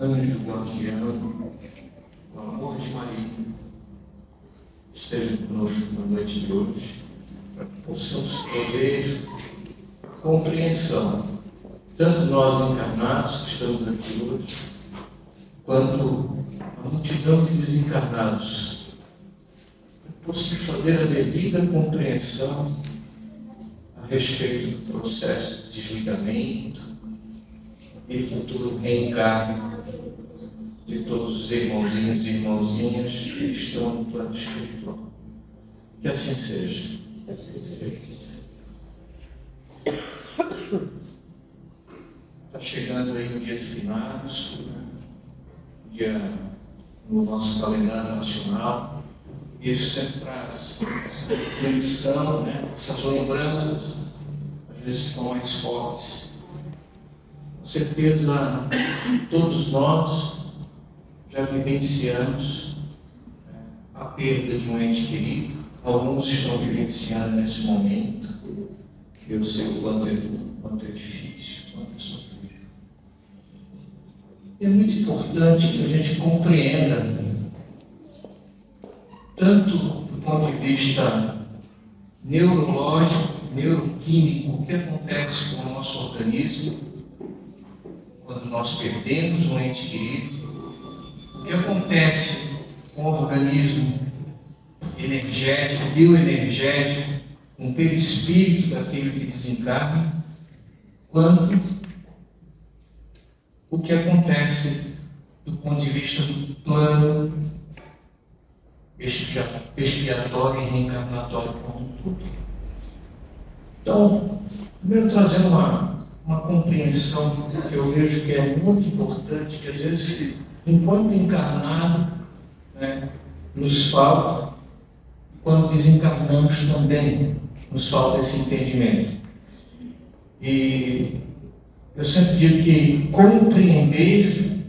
anjo guardião, o amor de Maria, esteja conosco na noite de hoje, para que possamos fazer compreensão, tanto nós encarnados que estamos aqui hoje, quanto a multidão de desencarnados, para que possamos fazer a devida compreensão a respeito do processo de desligamento e futuro reencarne de todos os irmãozinhos e irmãozinhas que estão no plano espiritual. Que assim seja. Está chegando aí o dia de finados, dia no nosso calendário nacional. Isso sempre traz essa reflexão, essas lembranças, às vezes ficam mais fortes. Com certeza, todos nós já vivenciamos a perda de um ente querido. Alguns estão vivenciando nesse momento. Eu sei o quanto é difícil, quanto é sofrido. É muito importante que a gente compreenda, tanto do ponto de vista neurológico, neuroquímico, o que acontece com o nosso organismo quando nós perdemos um ente querido, o que acontece com o organismo energético, bioenergético, com o perispírito daquele que desencarna, quanto o que acontece do ponto de vista do plano expiatório e reencarnatório como um todo. Então, primeiro trazer uma compreensão que eu vejo que é muito importante, que às vezes, enquanto encarnado, nos falta, quando desencarnamos também, nos falta esse entendimento. E eu sempre digo que compreender,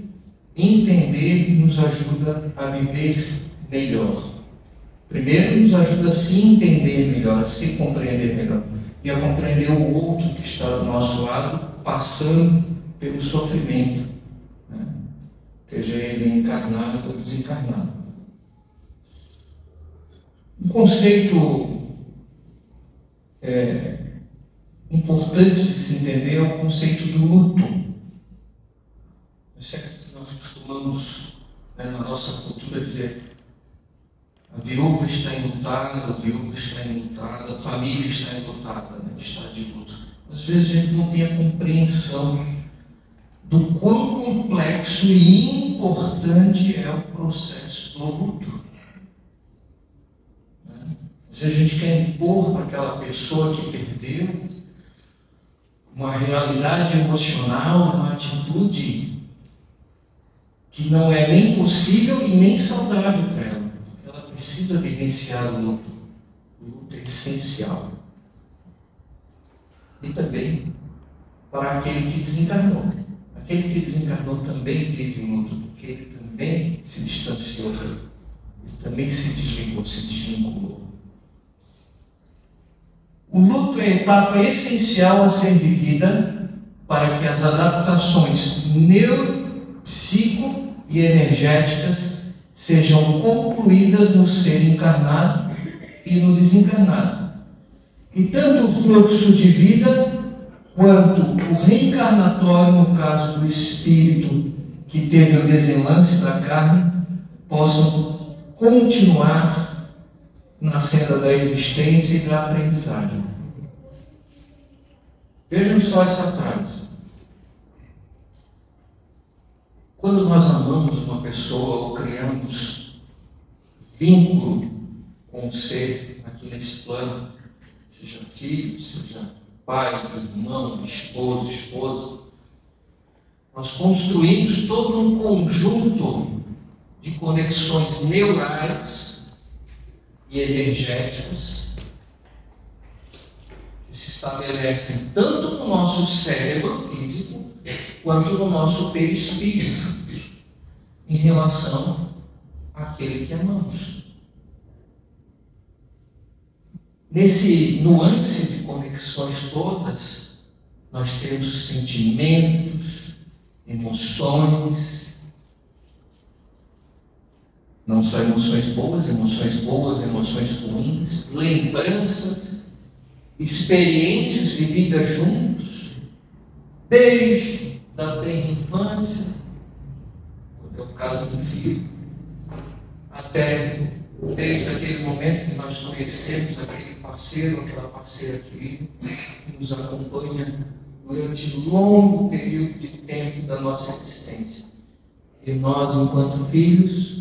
entender, nos ajuda a viver melhor. Primeiro, nos ajuda a se entender melhor, a se compreender melhor. E a compreender o outro que está do nosso lado, passando pelo sofrimento, seja ele encarnado ou desencarnado. Um conceito importante de se entender é o conceito do luto. Nós costumamos, na nossa cultura, dizer: a viúva está enlutada, o viúvo está enlutado, a família está enlutada, está de luto. Às vezes a gente não tem a compreensão do quão complexo e importante é o processo do luto. Às vezes a gente quer impor para aquela pessoa que perdeu uma realidade emocional, uma atitude que não é nem possível e nem saudável para ela. Ela precisa vivenciar o luto. O luto é essencial. E também para aquele que desencarnou. Aquele que desencarnou também vive o luto, porque ele também se distanciou, ele também se desligou, se desvinculou. O luto é a etapa essencial a ser vivida para que as adaptações neuropsico e energéticas sejam concluídas no ser encarnado e no desencarnado. E tanto o fluxo de vida quanto o reencarnatório, no caso do espírito que teve o desenlace da carne, possam continuar na senda da existência e da aprendizagem. Vejam só essa frase. Quando nós amamos uma pessoa ou criamos vínculo com o ser aqui nesse plano, seja filho, seja pai, irmão, esposo, esposa, nós construímos todo um conjunto de conexões neurais e energéticas que se estabelecem tanto no nosso cérebro físico quanto no nosso perispírito em relação àquele que amamos. Nesse nuance de conexões todas, nós temos sentimentos, emoções, Não só emoções boas, emoções ruins, lembranças, experiências vividas juntos, desde a tenra infância, quando é o caso do filho, até desde aquele momento que nós conhecemos aquele parceiro, aquela parceira querida, que nos acompanha durante um longo período de tempo da nossa existência. E nós, enquanto filhos,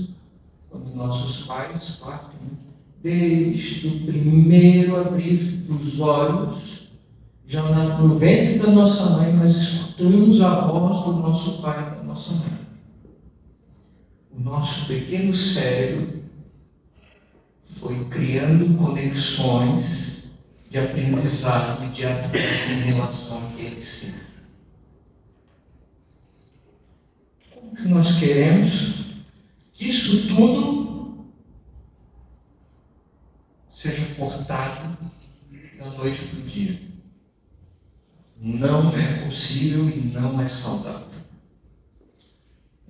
quando nossos pais partem, desde o primeiro abrir dos olhos, já no ventre da nossa mãe, nós escutamos a voz do nosso pai e da nossa mãe. O nosso pequeno cérebro foi criando conexões de aprendizado e de afeto em relação àquele ser. Como que nós queremos que isso tudo seja cortado da noite para o dia? Não é possível e não é saudável.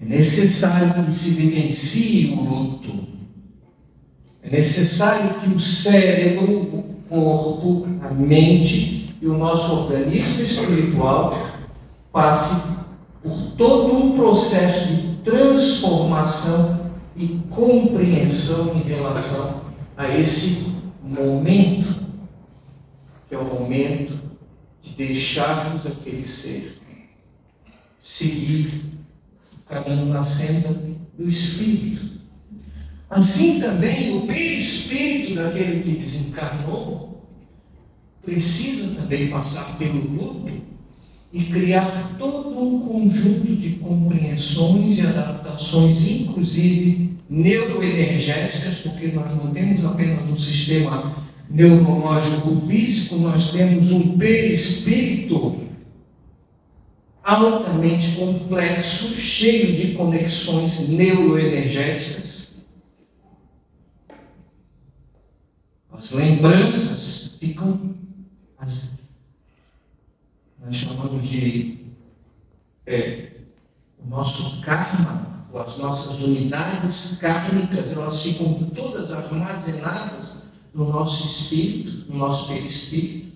É necessário que se vivencie o luto. É necessário que o cérebro, o corpo, a mente e o nosso organismo espiritual passe por todo um processo de transformação e compreensão em relação a esse momento, que é o momento de deixarmos aquele ser seguir o caminho na senda do Espírito. Assim também o perispírito daquele que desencarnou precisa também passar pelo luto e criar todo um conjunto de compreensões e adaptações, inclusive neuroenergéticas, porque nós não temos apenas um sistema neurológico físico, nós temos um perispírito altamente complexo, cheio de conexões neuroenergéticas. As lembranças ficam, nós chamamos de o nosso karma, as nossas unidades kármicas, elas ficam todas armazenadas no nosso espírito, no nosso perispírito,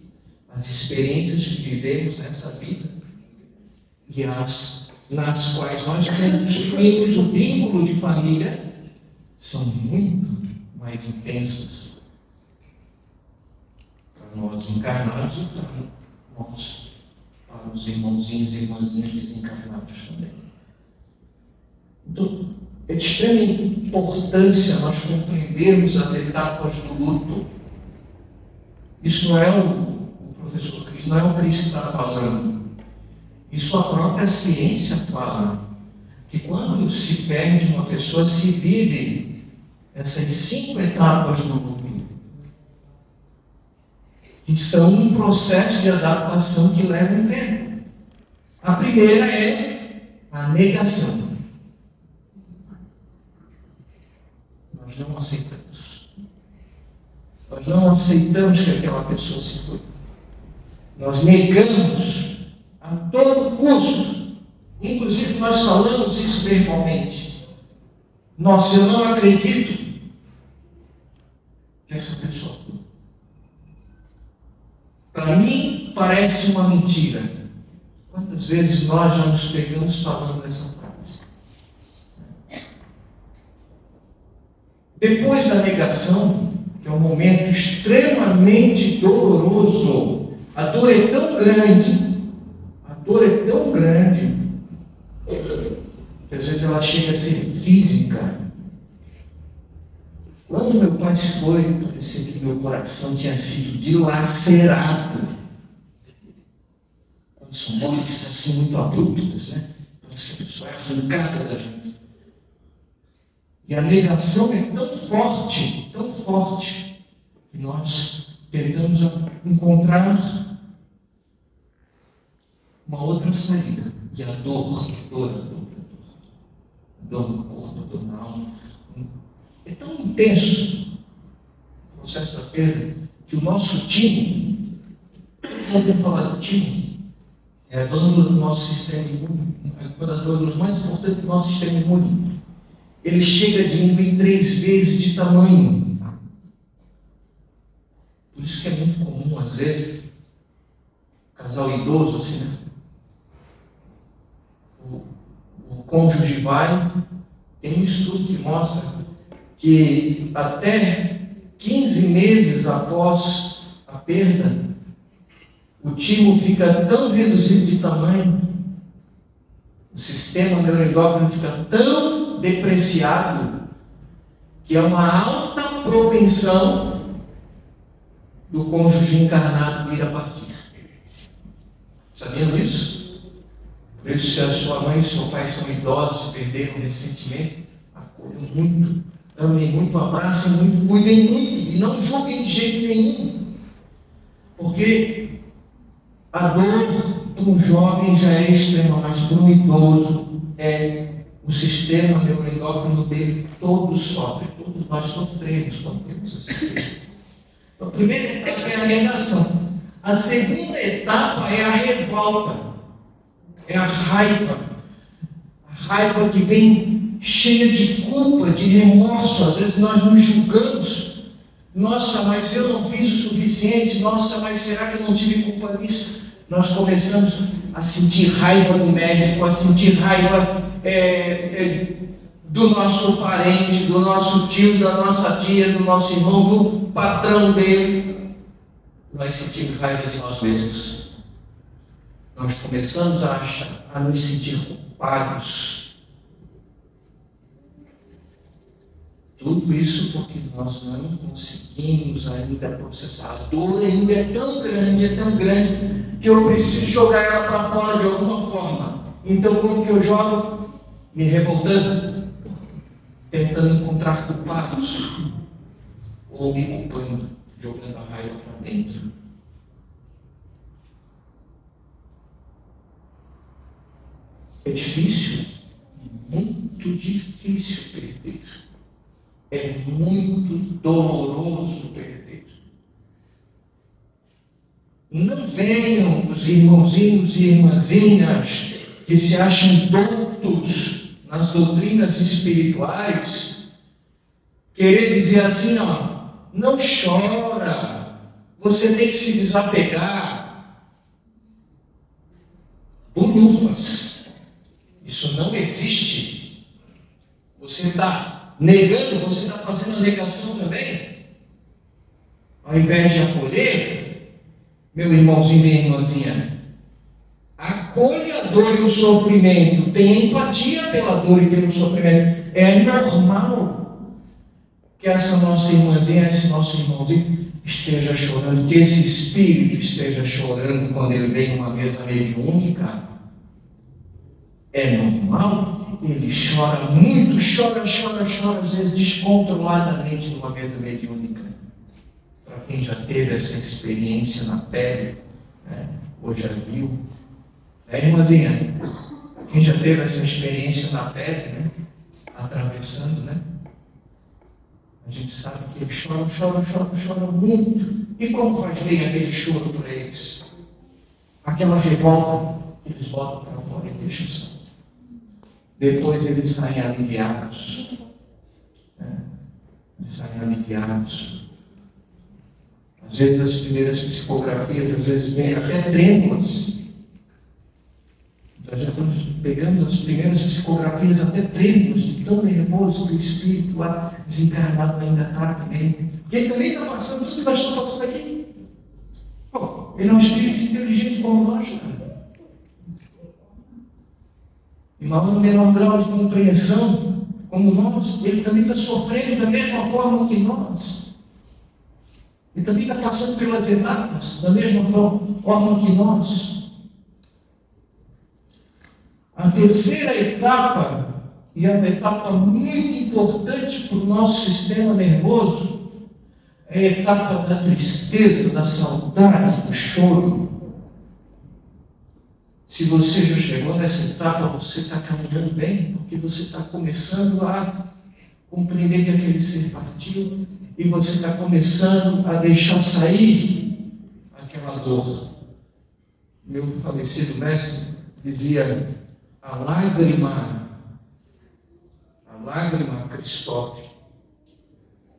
as experiências que vivemos nessa vida e nas quais nós construímos o vínculo de família, são muito mais intensas para nós encarnados e para os irmãozinhos e irmãzinhas desencarnados também. Então, é de extrema importância nós compreendermos as etapas do luto. Isso não é o professor Cris, não é o Cris que está falando. Isso a própria ciência fala, que quando se perde uma pessoa, se vive essas 5 etapas do luto, que são um processo de adaptação que leva um tempo. A primeira é a negação. Nós não aceitamos. Nós não aceitamos que aquela pessoa se foi. Nós negamos a todo custo. Inclusive, nós falamos isso verbalmente. Nossa, eu não acredito que essa pessoa foi. Para mim, parece uma mentira. Quantas vezes nós já nos pegamos falando essa frase? Depois da negação, que é um momento extremamente doloroso, a dor é tão grande, que às vezes ela chega a ser física. Quando meu pai se foi, parecia que meu coração tinha sido dilacerado. Quando são mortes assim muito abruptas, né? Parece que a pessoa é arrancada da gente. E a negação é tão forte, que nós tentamos encontrar uma outra saída. E a dor no corpo, a dor na alma. É tão intenso o processo da perda que o nosso time, não vou falar do time, é a glândula do nosso sistema imune, uma das glândulas mais importantes do nosso sistema imune. ele chega a diminuir 3 vezes de tamanho. Por isso que é muito comum, às vezes, casal idoso, assim, né? O cônjuge vai, tem um estudo que mostra que até 15 meses após a perda, o timo fica tão reduzido de tamanho, o sistema neuroendócrino fica tão depreciado, que é uma alta propensão do cônjuge encarnado vir a partir. Sabiam disso? Por isso, se a sua mãe e seu pai são idosos e perderam recentemente, acolham muito, amem muito, abracem muito, cuidem muito e não julguem de jeito nenhum. Porque a dor para um jovem já é extrema, mas para um idoso o sistema neuroendócrino dele todo sofre, todos nós sofremos quando temos essa dor. Então, a primeira etapa é a negação. A segunda etapa é a revolta, é a raiva que vem cheia de culpa, de remorso. Às vezes nós nos julgamos. Nossa, mas eu não fiz o suficiente. Nossa, mas será que eu não tive culpa nisso? Nós começamos a sentir raiva do médico, a sentir raiva do nosso parente, do nosso tio, da nossa tia, do nosso irmão, do patrão dele. Nós sentimos raiva de nós mesmos. Nós começamos a nos sentir culpados. Tudo isso porque nós não conseguimos ainda processar. A dor ainda é tão grande, que eu preciso jogar ela para fora de alguma forma. Então, como que eu jogo? Me revoltando, tentando encontrar culpados, ou me culpando, jogando a raiva para dentro. É difícil, muito difícil perder. É muito doloroso perder. Não venham os irmãozinhos e irmãzinhas que se acham doutos nas doutrinas espirituais querer dizer assim, ó, não chora, você tem que se desapegar. Bulhufas, isso não existe. Você está negando, você está fazendo a negação também. Ao invés de acolher, meu irmãozinho e minha irmãzinha, acolha a dor e o sofrimento, tenha empatia pela dor e pelo sofrimento. É normal que essa nossa irmãzinha, esse nosso irmãozinho esteja chorando, que esse espírito esteja chorando quando ele vem numa mesa mediúnica. É normal, ele chora muito, chora, às vezes descontroladamente numa mesa mediúnica. Para quem já teve essa experiência na pele, né, ou já viu, irmãzinha, quem já teve essa experiência na pele, né, atravessando, né, a gente sabe que eles choram muito. E como faz bem aquele choro para eles? Aquela revolta que eles botam para fora e deixam sair. Depois eles saem aliviados. Eles saem aliviados. Às vezes as primeiras psicografias, às vezes vêm até trêmulas. Nós já estamos pegando as primeiras psicografias até trêmulas, de tão nervoso que o espírito lá desencarnado ainda está também. Porque ele também está passando tudo que nós estamos passando aqui. Pô, ele é um espírito inteligente como nós, cara. E no menor grau de compreensão, como nós, ele também está sofrendo da mesma forma que nós. Ele também está passando pelas etapas da mesma forma que nós. A terceira etapa, e é uma etapa muito importante para o nosso sistema nervoso, é a etapa da tristeza, da saudade, do choro. Se você já chegou nessa etapa, você está caminhando bem, porque você está começando a compreender que aquele ser partiu e você está começando a deixar sair aquela dor. Meu falecido mestre dizia: a lágrima Christoph,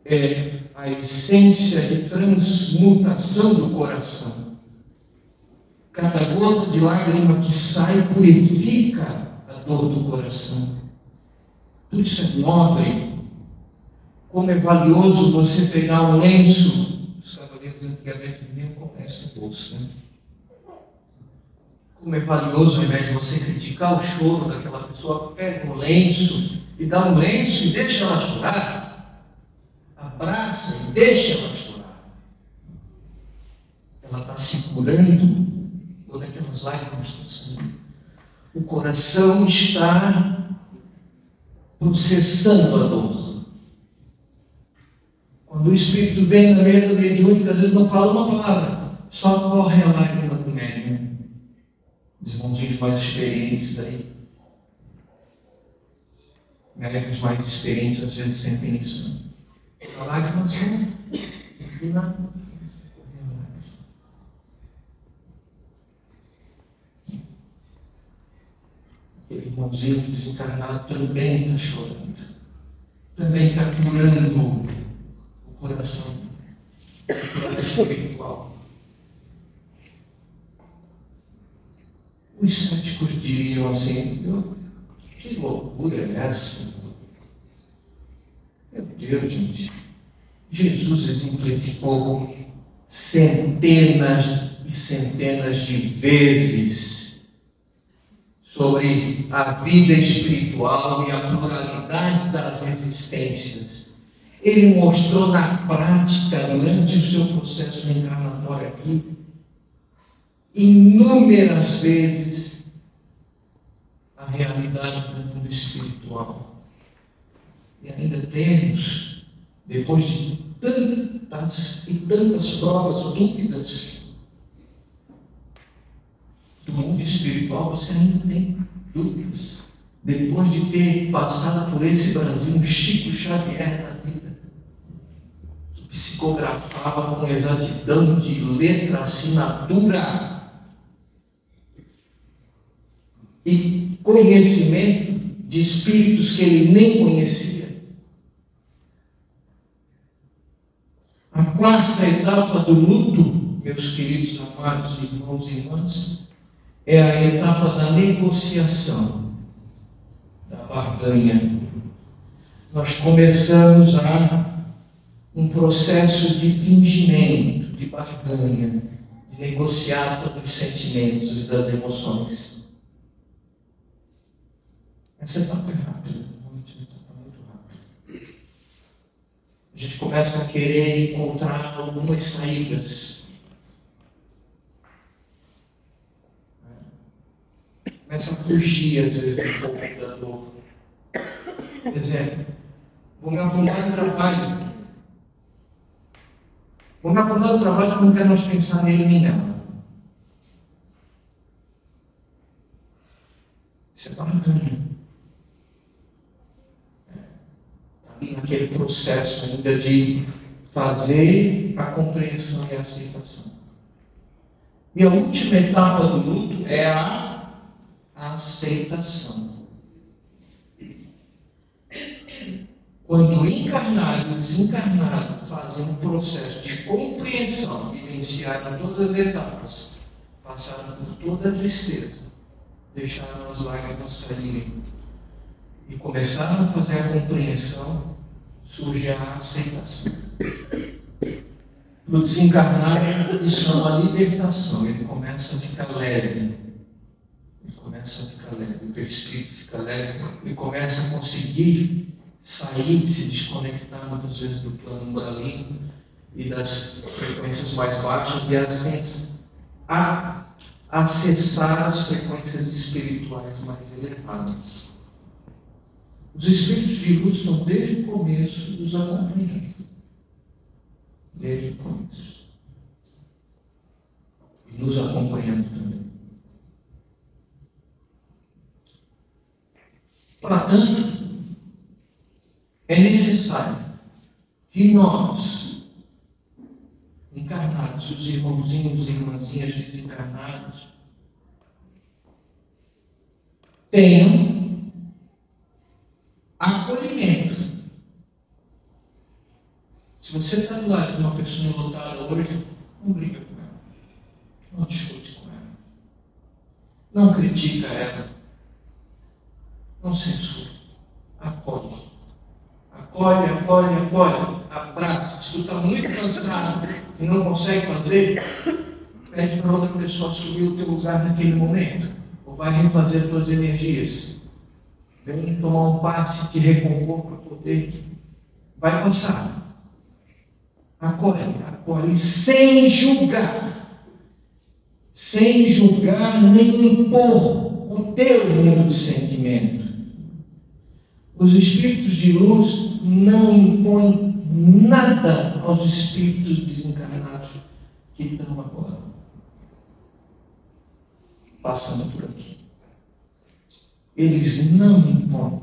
é a essência de transmutação do coração. Cada gota de lágrima que sai purifica a dor do coração. Tudo isso é nobre. Como é valioso você pegar um lenço. Os cavaleiros antigamente viviam com lenço no bolso, né? Como é valioso, ao invés de você criticar o choro daquela pessoa, pega um lenço e dá um lenço e deixa ela chorar. Abraça e deixa ela chorar. Ela está se curando. Todas aquelas lágrimas estão saindo. O coração está processando a dor. Quando o Espírito vem na mesa mediúnica, às vezes não fala uma palavra, só corre a lágrima do médium. Os irmãozinhos mais experientes aí, médiuns mais experientes às vezes sentem isso. Né? A lágrima sai do nada. Aquele irmãozinho desencarnado também está chorando, também está curando o coração, o coração espiritual. Os céticos diriam assim: que loucura é essa? Meu Deus, gente, Jesus exemplificou centenas e centenas de vezes sobre a vida espiritual e a pluralidade das existências. Ele mostrou na prática, durante o seu processo reencarnatório aqui, inúmeras vezes, a realidade do mundo espiritual. E ainda temos, depois de tantas e tantas provas, dúvidas, do mundo espiritual, você ainda tem dúvidas. Depois de ter passado por esse Brasil, um Chico Xavier da vida, que psicografava com exatidão de letra, assinatura e conhecimento de espíritos que ele nem conhecia. A quarta etapa do luto, meus queridos amados irmãos e irmãs, é a etapa da negociação, da barganha. Nós começamos um processo de fingimento, de barganha, de negociar todos os sentimentos e das emoções. Essa etapa é rápida, muito rápida. A gente começa a querer encontrar algumas saídas. Começa a fugir, às vezes, um pouco da dor. Por exemplo, vou me afundar no trabalho. Vou me afundar no trabalho, não quero mais pensar nele nem nela. Isso é bacana. Está ali naquele processo ainda de fazer a compreensão e a aceitação. E a última etapa do luto é a aceitação. Quando o encarnado e o desencarnado fazem um processo de compreensão, vivenciaram todas as etapas, passaram por toda a tristeza, deixaram as lágrimas saírem e começaram a fazer a compreensão, surge a aceitação. Para o desencarnado, isso é uma libertação, ele começa a ficar leve. O perispírito fica leve, ele começa a conseguir sair, se desconectar muitas vezes do plano umbralino e das frequências mais baixas e acessar as frequências espirituais mais elevadas. Os espíritos de luz estão desde o começo nos acompanhando. Desde o começo. E nos acompanhando também. Portanto, é necessário que nós, encarnados, os irmãozinhos e irmãzinhas desencarnados, tenham acolhimento não critica ela, não censura, acolhe. Acolhe, abraça. Se tu está muito cansado e não consegue fazer, pede para outra pessoa assumir o teu lugar naquele momento, ou vai refazer as tuas energias. Vem tomar um passe, te recompor para poder. Vai passar. Acolhe, sem julgar nem impor o teu mundo de sentimento. Os espíritos de luz não impõem nada aos espíritos desencarnados que estão agora passando por aqui. Eles não impõem.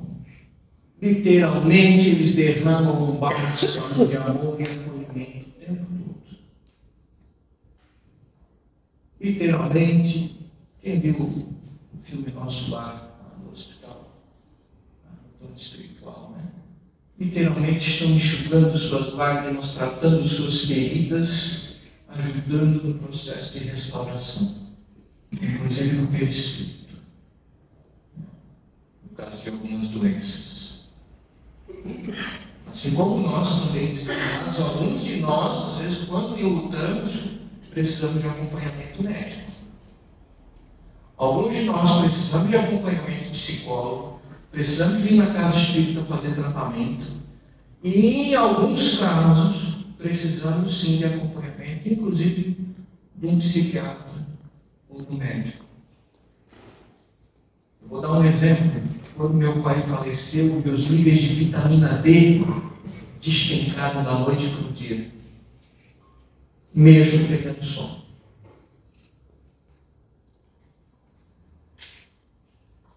Literalmente, eles derramam um bálsamo de amor e acolhimento o tempo todo. Literalmente, quem viu o filme Nosso Lar no hospital, no plano espiritual, né? Literalmente estão enxugando suas lágrimas, tratando suas feridas, ajudando no processo de restauração, inclusive no perispírito, no caso de algumas doenças. Assim como nós também desencarnados, alguns de nós, às vezes, quando lutamos, precisamos de acompanhamento médico. Alguns de nós precisamos de acompanhamento psicólogo, precisamos vir na casa espírita fazer tratamento, e em alguns casos precisamos sim de acompanhamento, inclusive de um psiquiatra ou de um médico. Eu vou dar um exemplo. Quando meu pai faleceu, meus níveis de vitamina D despencaram da noite para o dia, mesmo pegando sono.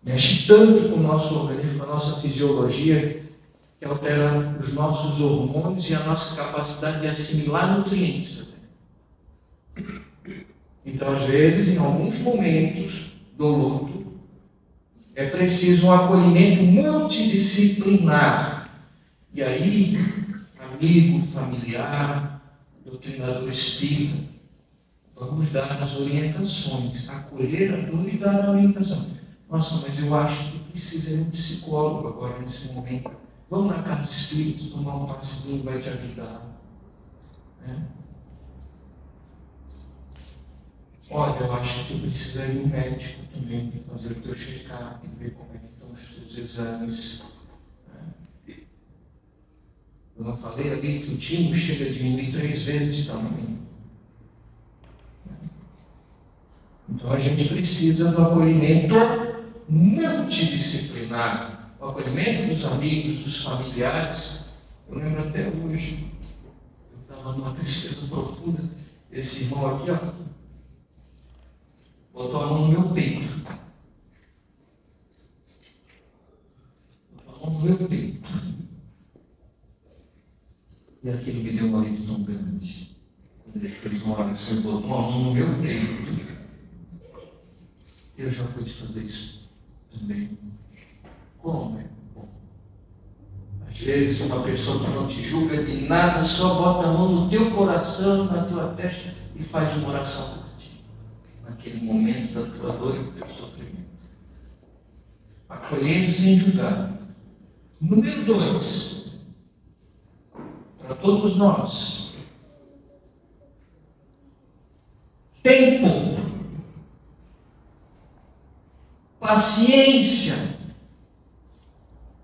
Mexe tanto com o nosso organismo, com a nossa fisiologia, que altera os nossos hormônios e a nossa capacidade de assimilar nutrientes. Então, às vezes, em alguns momentos do luto, é preciso um acolhimento multidisciplinar. E aí, amigo, familiar, doutrinador espírita, vamos dar as orientações, acolher a dor e dar a orientação. Nossa, mas eu acho que precisa ir um psicólogo agora, nesse momento. Vamos na casa espírita, tomar um passezinho, vai te ajudar. Né? Olha, eu acho que tu precisa ir no médico também, fazer o teu check-up, ver como é que estão os teus exames. Né? Eu não falei ali que o timo chega a diminuir 3 vezes de tamanho. Então a gente precisa do acolhimento multidisciplinar, o acolhimento dos amigos, dos familiares. Eu lembro até hoje, eu estava numa tristeza profunda, esse irmão aqui, ó, botou a mão no meu peito. Botou a mão no meu peito. E aquilo me deu um alívio tão grande. Quando ele fez uma oração e botou a mão no meu peito. Eu já pude fazer isso também. Como é bom. Às vezes uma pessoa que não te julga de nada, só bota a mão no teu coração, na tua testa e faz uma oração por ti. Naquele momento da tua dor e do teu sofrimento. Acolher sem julgar. Número 2. Para todos nós. Tempo. Paciência.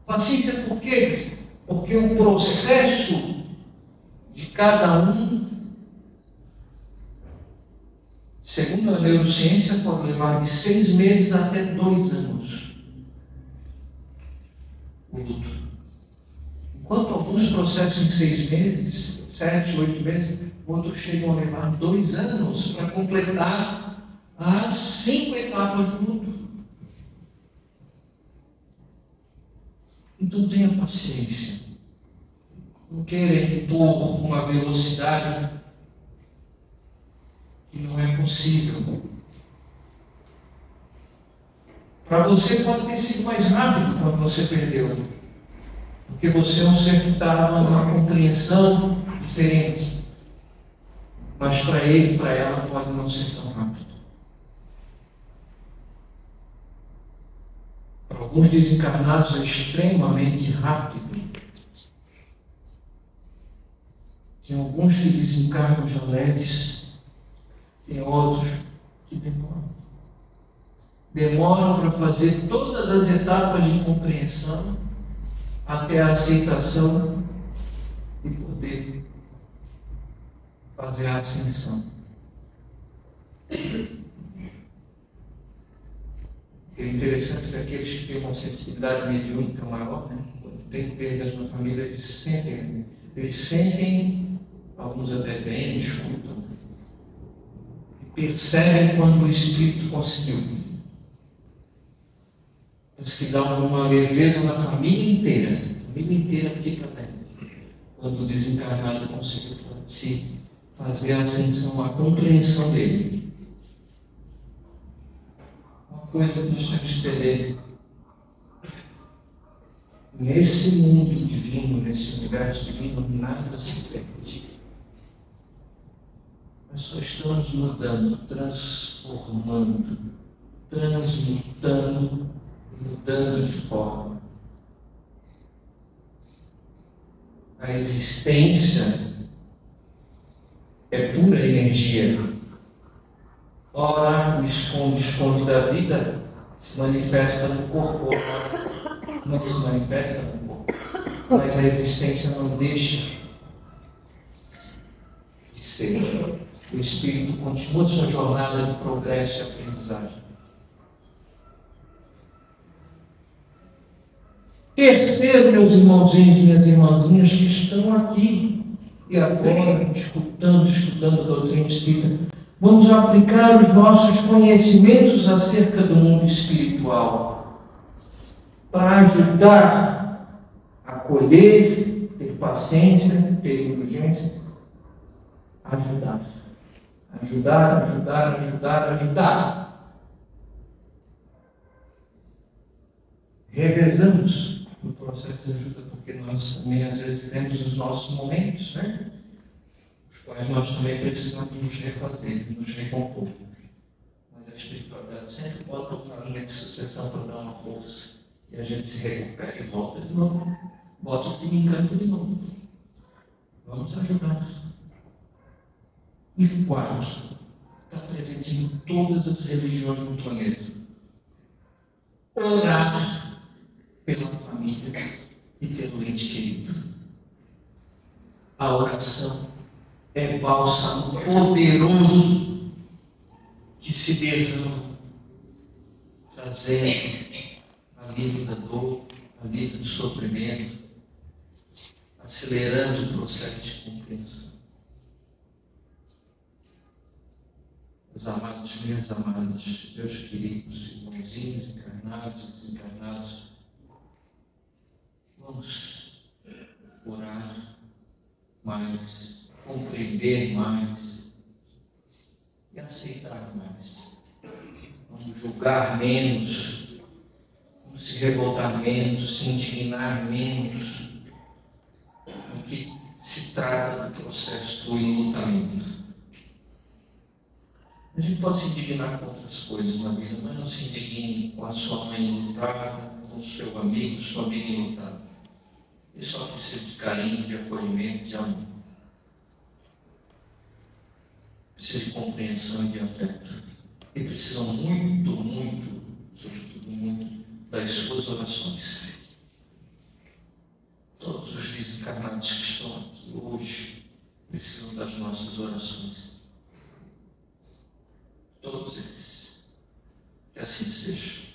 Paciência por quê? Porque o processo de cada um, segundo a neurociência, pode levar de 6 meses até 2 anos. O luto. Enquanto alguns processos em 6 meses, 7, 8 meses, outros chegam a levar 2 anos para completar as 5 etapas do luto. Então tenha paciência. Não queira impor uma velocidade que não é possível. Para você pode ter sido mais rápido quando você perdeu. Porque você é um ser que estava numa compreensão diferente. Mas para ele, para ela, pode não ser tão rápido. Alguns desencarnados é extremamente rápido. Tem alguns que desencarnam já leves, tem outros que demoram. Demoram para fazer todas as etapas de compreensão até a aceitação e poder fazer a ascensão. É interessante que aqueles que têm uma sensibilidade mediúnica maior, né? Quando tem perdas na família, eles sentem, alguns até veem, escutam, e percebem quando o espírito conseguiu. Parece que dá uma leveza na família inteira fica leve, quando o desencarnado conseguiu fazer a ascensão, a compreensão dele. Coisa que nós temos que entender. Nesse mundo divino, nesse universo divino, nada se perde. Nós só estamos mudando, transformando, transmutando, mudando de forma. A existência é pura energia. Ora, o esconde da vida se manifesta no corpo, ora, não se manifesta no corpo. Mas a existência não deixa de ser. O espírito continua sua jornada de progresso e aprendizagem. Terceiro, meus irmãozinhos e minhas irmãzinhas que estão aqui e agora escutando a doutrina espírita, vamos aplicar os nossos conhecimentos acerca do mundo espiritual para ajudar a acolher, ter paciência, ter indulgência, ajudar. Revezamos no processo de ajuda, porque nós também às vezes temos os nossos momentos, né? Mas nós também precisamos nos refazer, nos recompor. Mas a espiritualidade sempre bota uma linha de sucessão para dar uma força. E a gente se recupera e volta de novo. Bota o que me encanta de novo. Vamos ajudar. E quarto, está presente em todas as religiões do planeta. Orar pela família e pelo ente querido. A oração é bálsamo poderoso que se derrama, trazendo alívio da dor, alívio do sofrimento, acelerando o processo de compreensão. Meus amados, minhas amadas, meus queridos irmãozinhos, encarnados e desencarnados, vamos orar mais, compreender mais e aceitar mais. Vamos julgar menos, vamos se revoltar menos, se indignar menos no que se trata do processo do enlutamento. A gente pode se indignar com outras coisas na vida, mas não se indigne com a sua mãe enlutada, com o seu amigo, sua amiga enlutada. Isso só precisa de carinho, de acolhimento, de amor. Precisa de compreensão e de afeto. E precisam muito, sobretudo muito, das suas orações. Todos os desencarnados que estão aqui hoje precisam das nossas orações. Todos eles. Que assim seja.